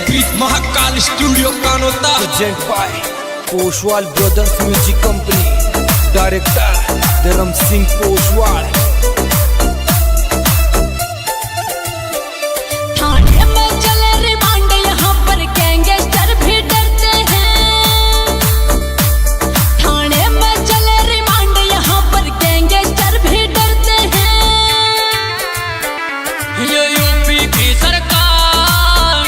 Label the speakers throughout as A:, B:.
A: with Mahakal studio Kanota
B: present by Poshwal brothers music company, director Dharam Singh Poshwal.
C: थाने में चले remand, यहाँ पर गैंगस्टर भी डरते हैं। थाने में चले रिमांड, यहाँ पर गैंगस्टर भी डरते हैं।
D: ये यूपी की सरकार,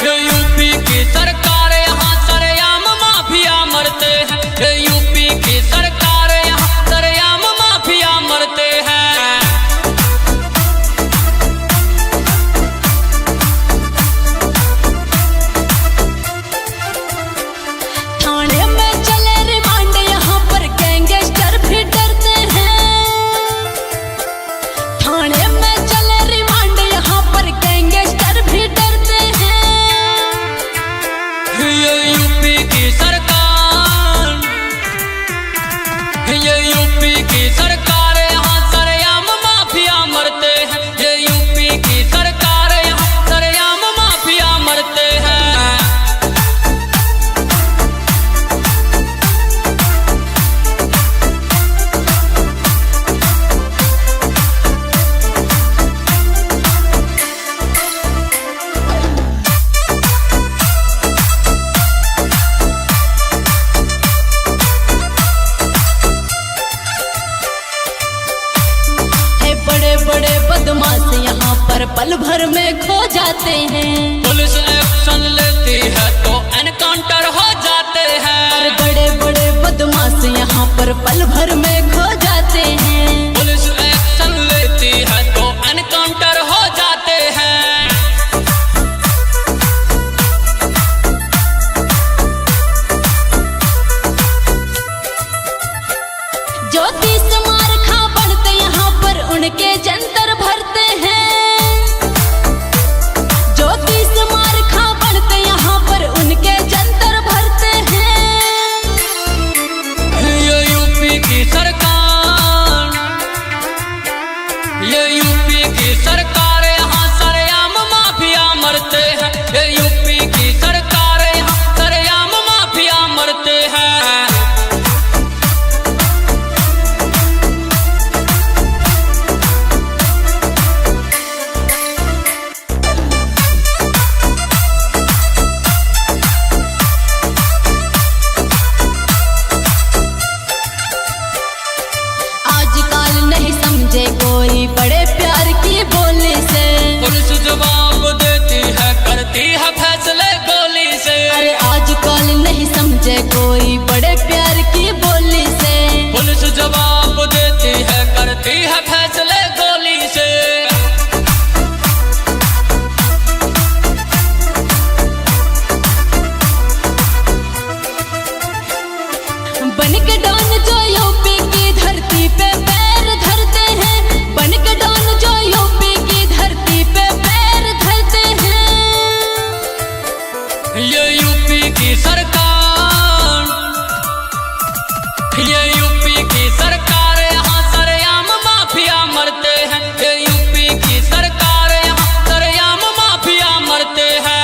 D: ये यूपी की सरकार, यहाँ सरेआम माफिया मरते हैं। ये यूपी की सरकार, यहाँ सरेआम माफिया मरते हैं।
C: थाने में चले रिमांड, यहाँ पर गैंगस्टर भी डरते हैं। थाने में चले रिमांड, यहाँ पर गैंगस्टर भी डरते हैं।
D: ये यूपी की सरकार, ये यूपी की सरकार, यहाँ सरेआम माफिया मरते हैं। ये यूपी की सरकार, यहाँ सरेआम माफिया मरते हैं।
C: है बड़े बड़े बदमाश यहाँ पर पल भर में खो जाते हैं।
D: पुलिस एक्शन लेती है तो एनकाउंटर हो जाते हैं।
C: बड़े बड़े बदमाश यहाँ पर पल भर में खो जाते हैं।
D: पुलिस एक्शन लेती है तो एनकाउंटर हो जाते हैं।
C: ज्योतिष मार खा बढ़ते यहाँ पर उनके जंतर भरते हैं। ज्योतिष मार खा बढ़ते यहाँ पर उनके जंतर भरते हैं।
D: ये यूपी की सरकार, ये यूपी की सरकार, यहाँ सरेआम माफिया मरते हैं। ये यूपी की सरकार, यहाँ सरेआम माफिया मरते हैं।
C: आजकल नहीं समझे कोई बड़े प्यार की बोली से।
D: पुलिस जवाब देती है, करती है फैसले गोली से।
C: अरे आजकल नहीं समझे कोई बड़े प्यार की बोली से।
D: पुलिस जवाब देती है, करती है फैसले गोली से।
C: बन के डॉन जो यूपी की धरती पे पैर धरते हैं। बन के डॉन जो यूपी की धरती पे पैर धरते हैं।
D: ये यूपी की सरकार, ये यूपी की सरकार, यहाँ सरेआम माफिया मरते हैं। ये यूपी की सरकार, यहाँ सरेआम माफिया मरते हैं।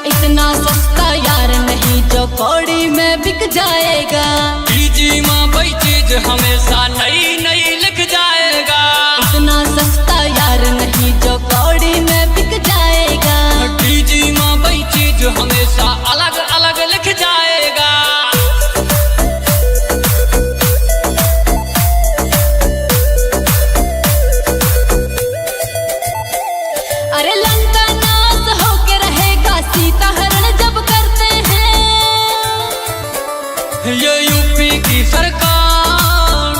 C: इतना सस्ता यार नहीं जो कौड़ी में बिक जाएगा।
D: जी माँ वही चीज हमेशा नई नई लिख जाएगा।
C: इतना सस्ता यार नहीं जो कौड़ी में बिक जाएगा।
D: जी माँ वही चीज हमेशा अलग अलग लिख जाएगा।
C: अरे लंका नाश होके रहेगा सीता हरण जब करते हैं।
D: ये यूपी की सरकार,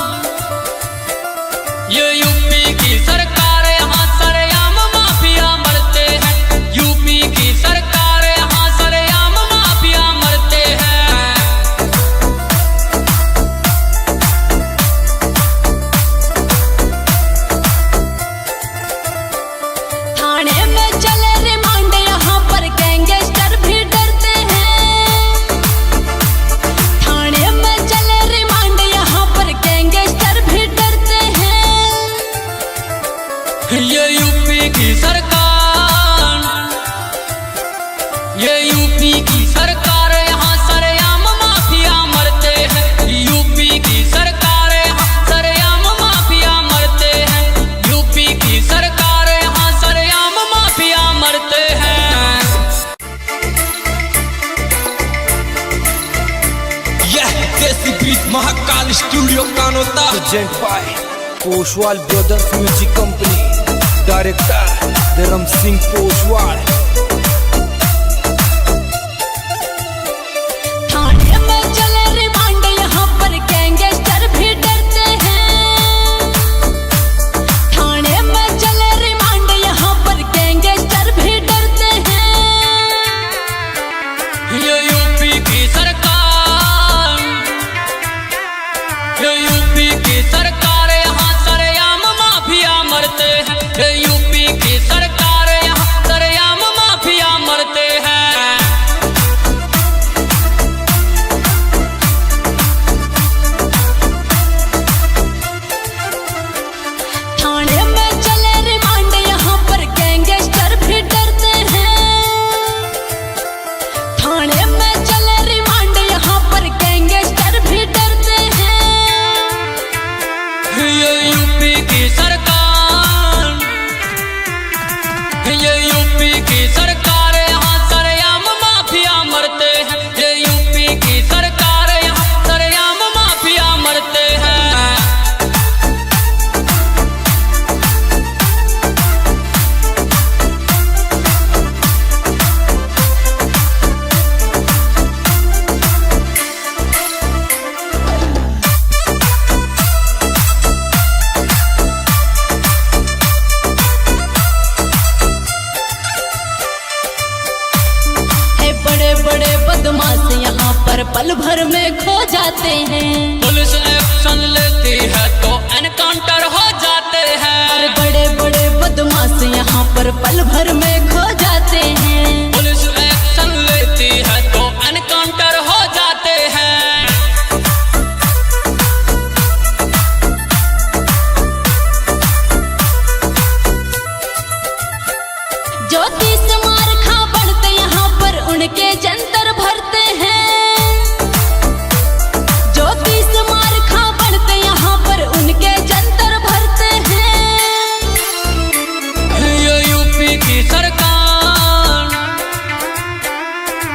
A: studio Kanota
B: present by Poshwal brothers music company, director Dharam Singh Poshwal.
C: थाने में चले रिमांड, यहाँ पर गैंगस्टर भी डरते हैं। थाने में चले रिमांड, यहाँ पर गैंगस्टर भी डरते हैं।
D: ये यूपी की सरकार, ये यूपी की सरकार, यहाँ सरेआम माफिया मरते हैं। ये यूपी की सरकार, यहाँ सरेआम माफिया मरते हैं।
C: थाने में चले रिमांड, यहाँ पर गैंगस्टर भी डरते हैं। थाने में चले रिमांड, यहाँ पर गैंगस्टर भी डरते हैं।
D: ये यूपी की सरकार, ये यूपी की सरकार, यहाँ सरेआम माफिया मरते हैं। ये यूपी की सरकार, यहाँ सरेआम माफिया मरते हैं।
C: है बड़े बड़े बदमाश यहाँ पर पल भर में खो जाते हैं।
D: पुलिस एक्शन लेती है तो एनकाउंटर हो जाते हैं।
C: और बड़े बड़े बदमाश यहाँ पर पल भर में खो जाते हैं।
D: पुलिस एक्शन लेती है तो एनकाउंटर हो जाते हैं।
C: ज्योति से मार खा बढ़ते यहाँ पर उनके जंतर भरते हैं। ज्योति से मार खा बढ़ते यहाँ पर उनके जंतर भरते हैं।
D: ये यूपी की सरकार,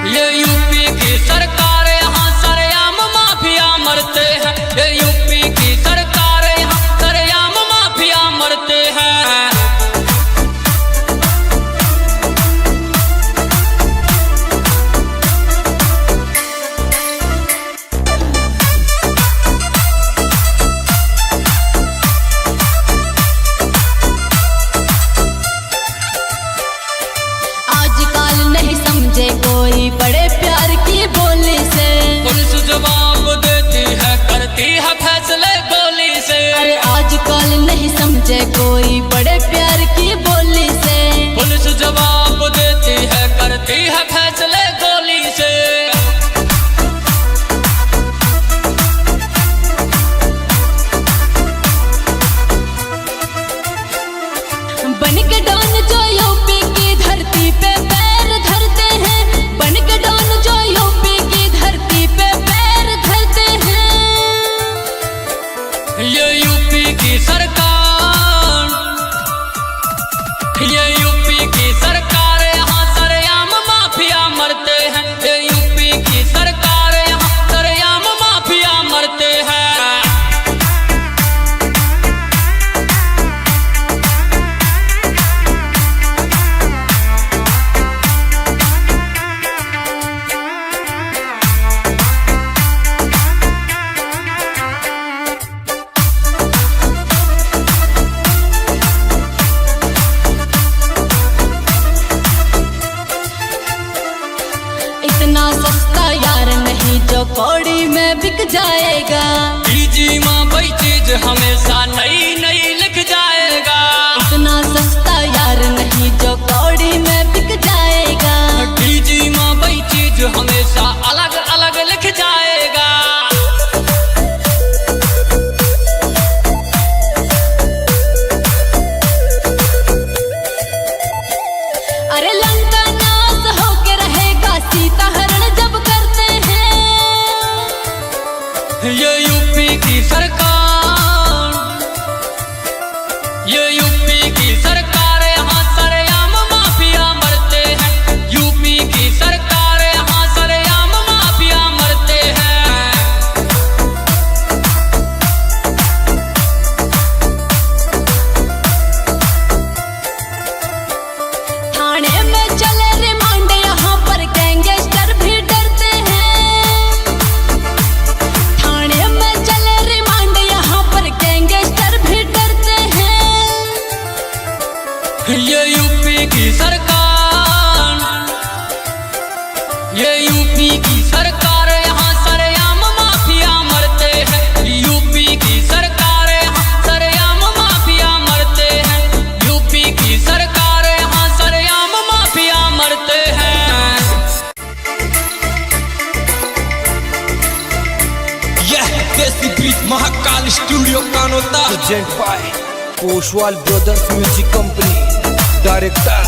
D: ये यूपी की सरकार, यहाँ सरेआम माफिया मरते हैं। ये यूपी की सरकार, यहाँ सरेआम माफिया मरते हैं।
C: आजकल नहीं समझे कोई बड़े प्यार की बोली से।
D: पुलिस जवाब देती है, करती है फैसले गोली से।
C: अरे आजकल नहीं समझे कोई बड़े प्यार की बोली से।
D: पुलिस जवाब देती है, करती है फैसले गोली से।
C: बन के डॉन जो यूपी की धरती पे पैर धरते हैं। बन के डॉन जो यूपी की धरती पे पैर धरते हैं।
D: ये यूपी की सरकार, ये यूपी की सरकार, यहाँ सरेआम माफिया मरते हैं। ये यूपी की सरकार, यहाँ सरेआम माफिया मरते हैं।
C: इतना सस्ता यार नहीं जो कौड़ी में बिक जाएगा।
D: डीजी माँ वही चीज हमेशा नई नई लिख जाएगा।
C: इतना सस्ता यार नहीं जो कौड़ी में बिक जाएगा।
D: डीजी माँ वही चीज हमेशा अलग अलग लिख जाएगा।
C: अरे लंका नाश होके रहेगा सीता हरण जब करते हैं।
D: ये यूपी की सरकार, ये यूपी की सरकार, यहाँ सरेआम माफिया मरते हैं। यूपी की सरकार, यहाँ सरेआम माफिया मरते हैं।
A: Studio Kanota
B: present by Poshwal brothers music company, director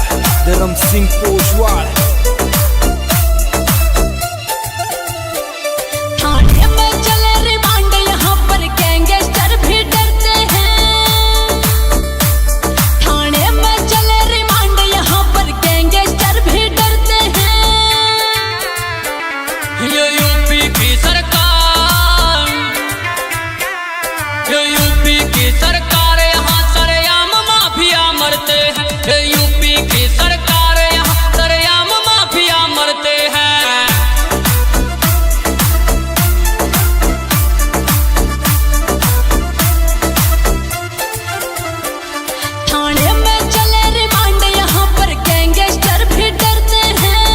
B: Dharam Singh Poshwal.
C: थाने में चले रिमांड, यहाँ पर गैंगस्टर भी डरते हैं। थाने में चले रिमांड, यहाँ पर गैंगस्टर भी डरते हैं।
D: ये यूपी की सरकार, ये यूपी की सरकार, यहाँ सरेआम माफिया मरते हैं। ये यूपी की सरकार, यहाँ सरेआम माफिया मरते हैं।
C: थाने में चले रिमांड, यहाँ पर गैंगस्टर भी डरते हैं।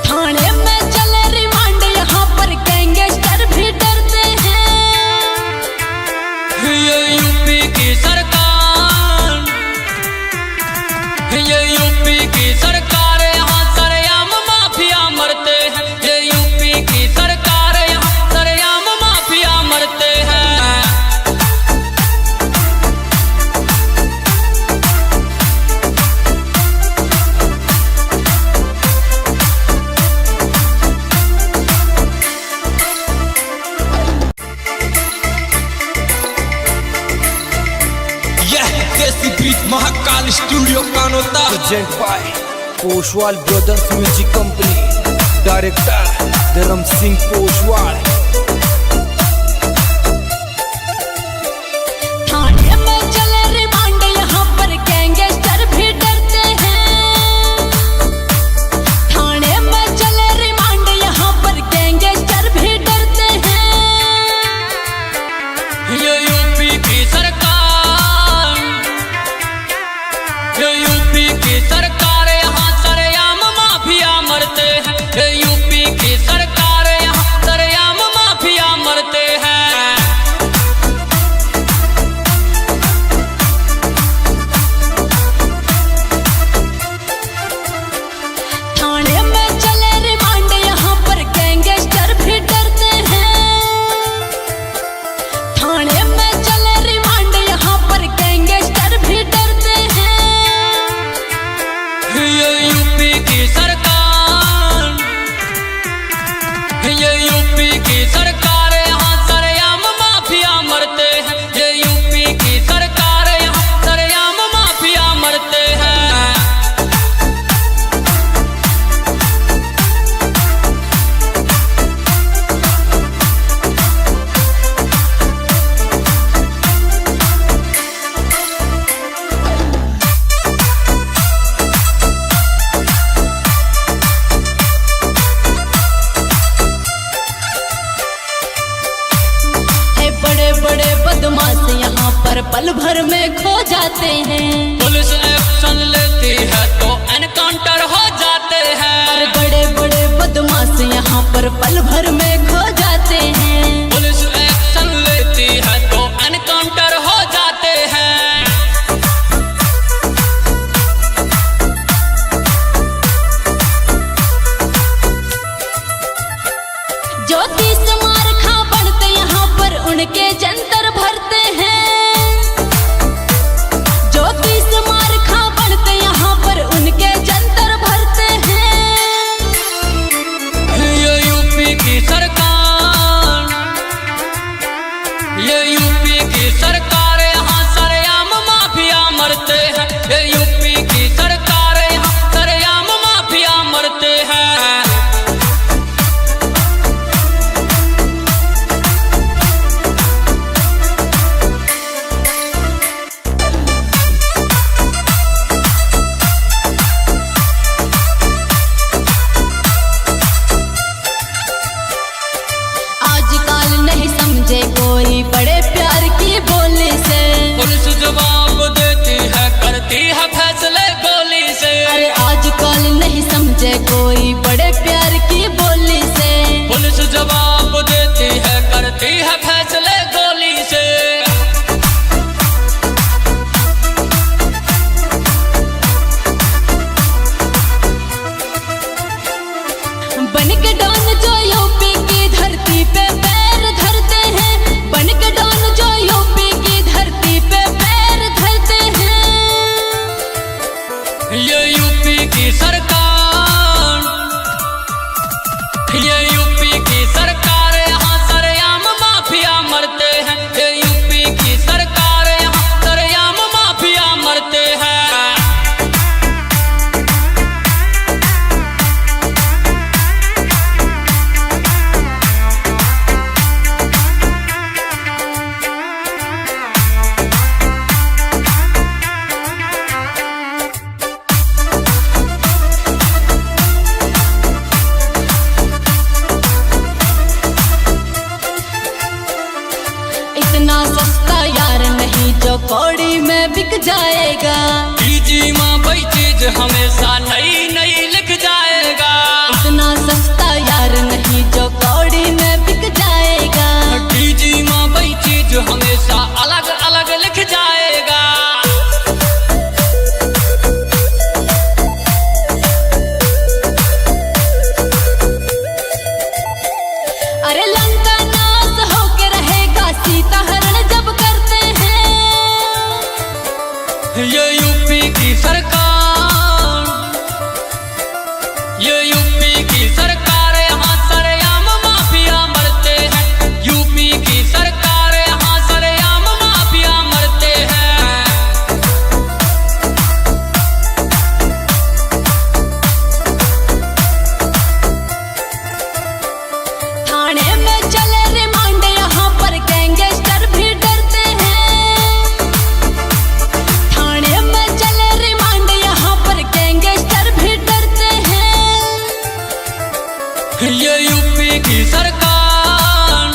C: थाने में चले रिमांड, यहाँ पर गैंगस्टर भी डरते हैं।
D: ये यूपी की सरकार, ये यूपी की सरकार, यहाँ सरेआम माफिया मरते हैं। ये यूपी की सरकार, यहाँ सरेआम माफिया मरते हैं।
A: यह desi beat Mahakal studio Kanota
B: present by Poshwal brothers music company, director Dharam Singh Poshwal.
C: थाने में चले रिमांड, यहाँ पर गैंगस्टर भी डरते हैं। थाने में चले रिमांड, यहाँ पर गैंगस्टर भी डरते हैं।
D: ये यूपी की सरकार, ये यूपी की सरकार, यहाँ सरेआम माफिया मरते हैं। ये यूपी की सरकार, यहाँ सरेआम माफिया मरते हैं।
C: थाने में चले रिमांड, यहाँ पर गैंगस्टर भी डरते हैं। थाने में चले रिमांड, यहाँ पर गैंगस्टर भी डरते हैं।
D: ये यूपी की सरकार, ये यूपी की सरकार, यहाँ सरेआम माफिया मरते हैं। ये यूपी की सरकार, यहाँ सरेआम माफिया मरते हैं।
C: जाएगा।
D: डीजी माँ वही चीज हमेशा नई नई लिख जाएगा।
C: इतना सस्ता यार नहीं जो कौड़ी में बिक जाएगा।
D: डीजी माँ वही चीज हमेशा अलग अलग लिख जाएगा।
C: अरे लंका नाश होके रहेगा सीता हरण जब करते हैं।
D: ये यूपी की सरकार, ये यूपी की सरकार, यहाँ सरेआम माफिया मरते हैं। यूपी की सरकार, यहाँ सरेआम माफिया मरते हैं।
C: थाने में चले रिमांड यहाँ पर गैंगस्टर भी डरते हैं। थाने में चले रिमांड यहाँ पर गैंगस्टर भी डरते हैं।
D: ये यूपी की सरकार,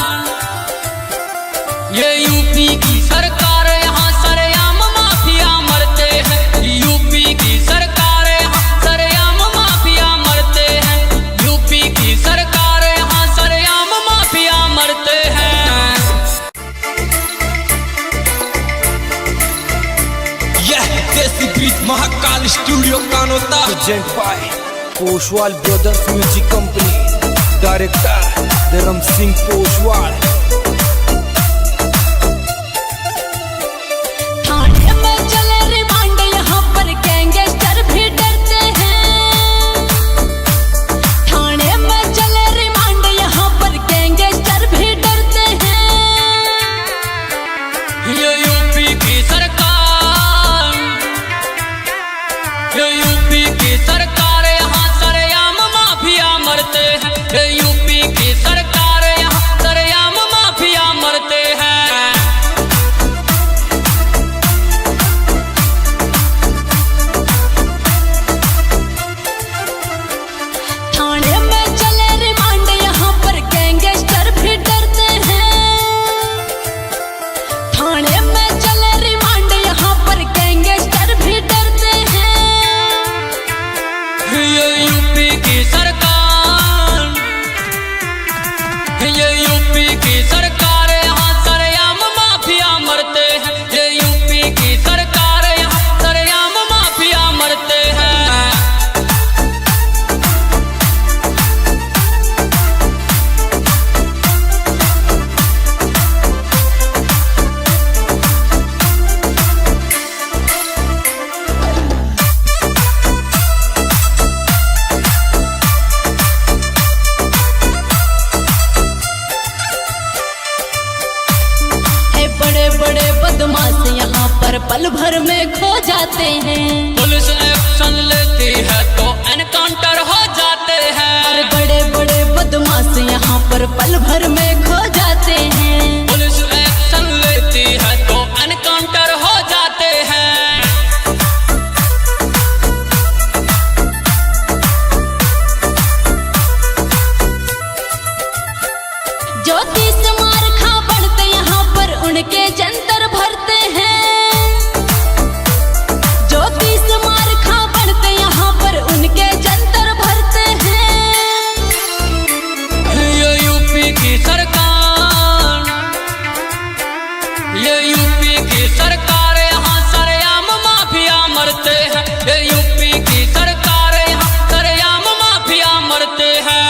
D: ये यूपी की सरकार, यहाँ सरेआम माफिया मरते हैं। यूपी की सरकार, यहाँ सरेआम माफिया मरते हैं। यूपी की सरकार, यहाँ सरेआम माफिया मरते हैं।
A: यह desi beat Mahakal studio Kanota.
B: Present by Poshwal brothers music company, director Dharam Singh Poshwal.
C: थाने में चले रिमांड यहाँ पर गैंगस्टर भी डरते हैं। थाने में चले रिमांड यहाँ पर गैंगस्टर भी डरते हैं।
D: ये यूपी की सरकार, ये यूपी की सरकार, यहाँ सरेआम माफिया मरते हैं। ये यूपी की सरकार, यहाँ सरेआम माफिया मरते हैं।
C: थाने में चले रिमांड यहाँ पर गैंगस्टर भी डरते हैं। थाने में चले रिमांड यहाँ पर गैंगस्टर भी डरते हैं।
D: ये यूपी की सरकार, ये यूपी की सरकार, यहाँ सरेआम माफिया मरते हैं। ये यूपी की सरकार, यहाँ सरेआम माफिया मरते हैं।
C: है बड़े बड़े बदमाश यहाँ पर पल भर में खो जाते हैं।
D: पुलिस एक्शन लेती है तो एनकाउंटर हो जाते हैं।
C: और बड़े बड़े बदमाश यहाँ पर पल भर में खो जाते हैं।
D: पुलिस एक्शन लेती है तो एनकाउंटर हो जाते हैं।
C: ज्योतिष मार खा बढ़ते यहाँ पर उनके जंतर भरते हैं। ज्योतिष मार खा बढ़ते यहाँ पर उनके जंतर भरते हैं।
D: ये यूपी की सरकार, ये यूपी की सरकार, यहाँ सरेआम माफिया मरते हैं। ये यूपी की सरकार, यहाँ सरेआम माफिया मरते हैं।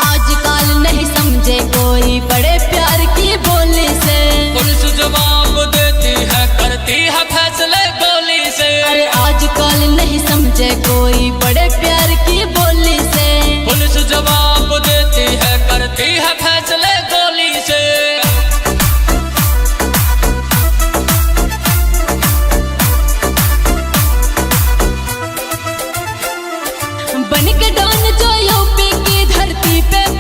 C: आजकल नहीं समझे कोई बड़े प्यार की बोली से।
D: पुलिस जवाब देती है, करती है फैसले गोली से।
C: अरे आजकल नहीं समझे कोई बड़े प्यार की बोली से।
D: पुलिस जवाब देती है, करती है फैसले गोली से।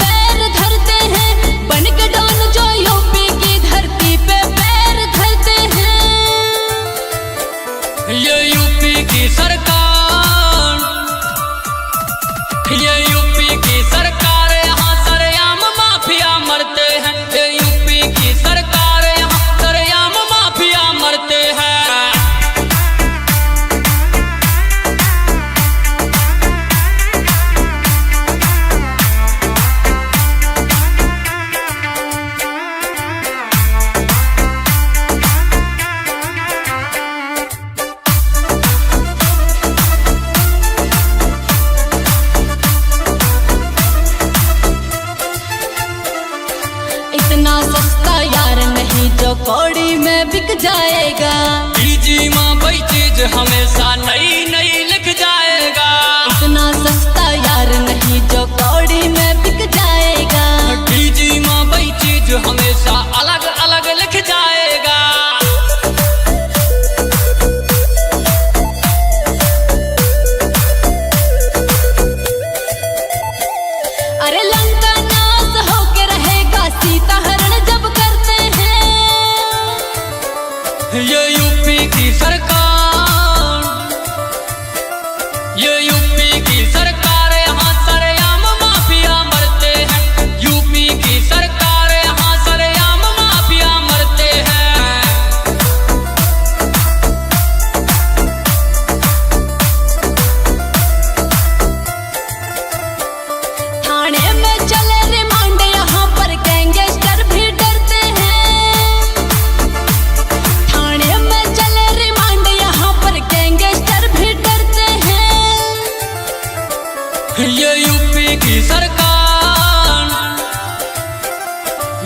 C: पैर धरते हैं, बन के डॉन जो यूपी की धरती पे पैर
D: ये यूपी की सरकार, ये यूपी की सरकार, यहाँ सरेआम माफिया मरते हैं। ये यूपी की सरकार, यहाँ सरेआम माफिया मरते हैं।
C: इतना सस्ता यार नहीं जो कौड़ी में बिक जाएगा।
D: जी माँ वही चीज हमेशा नई नई लिख जाएगा।
C: इतना सस्ता यार नहीं जो कौड़ी में बिक जाएगा।
D: जी माँ वही चीज हमेशा अलग अलग लिख जाएगा।
C: अरे लंका नाश होके रहेगा सीता हरण जब करते हैं।
D: ये यूपी की सरकार, ये यूपी की सरकार, यहाँ सरेआम माफिया मरते हैं। यूपी की सरकार, यहाँ सरेआम माफिया मरते हैं।
C: थाने में चले रिमांड यहाँ पर गैंगस्टर भी डरते हैं। थाने में चले रिमांड यहाँ पर गैंगस्टर भी डरते हैं।
D: ये यूपी की सरकार,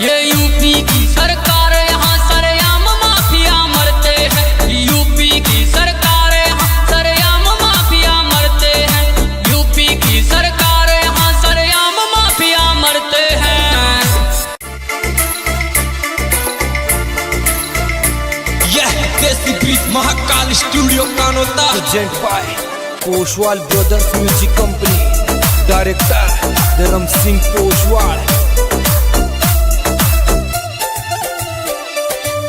D: ये यूपी की सरकार, यहाँ सरेआम माफिया मरते हैं। यूपी की सरकार, यहाँ सरेआम माफिया मरते हैं। यूपी की सरकार, यहाँ सरेआम माफिया मरते हैं।
A: यह देसी bridge Mahakal studio Kanota.
B: Present by Poshwal brothers music company, director Dharam Singh Poshwal.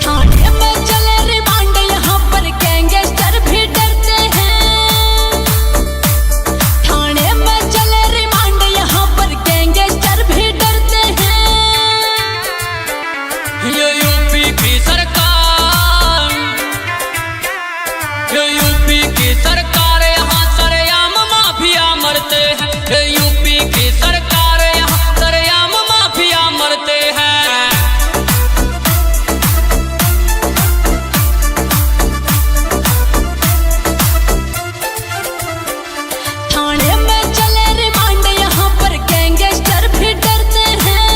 C: थाने में चले रिमांड यहाँ पर गैंगस्टर भी डरते हैं। थाने में चले रिमांड यहाँ पर गैंगस्टर भी डरते हैं।
D: ये यूपी की सरकार, ये यूपी की सरकार, यहाँ सरेआम माफिया मरते हैं। ये यूपी की सरकार, यहाँ सरेआम माफिया मरते हैं।
C: थाने में चले रिमांड यहाँ पर गैंगस्टर भी डरते हैं।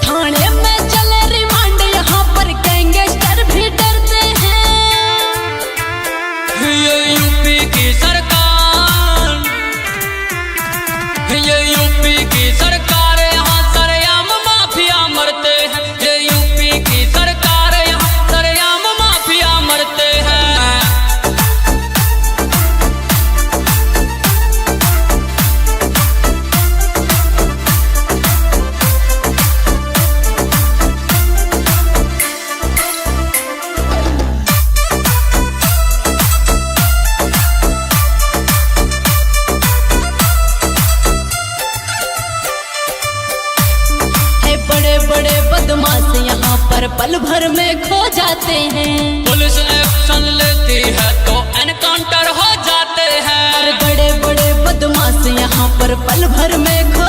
C: थाने में चले रिमांड यहाँ पर गैंगस्टर भी डरते हैं।
D: ये यूपी की सरकार, ये यूपी की सरकार, यहाँ सरेआम माफिया मरते हैं। ये यूपी की सरकार, यहाँ सरेआम माफिया मरते हैं।
C: है बड़े बड़े बदमाश यहाँ पर पल भर में खो जाते हैं।
D: पुलिस एक्शन लेती है तो एनकाउंटर हो जाते हैं।
C: और बड़े बड़े बदमाश यहाँ पर पल भर में खो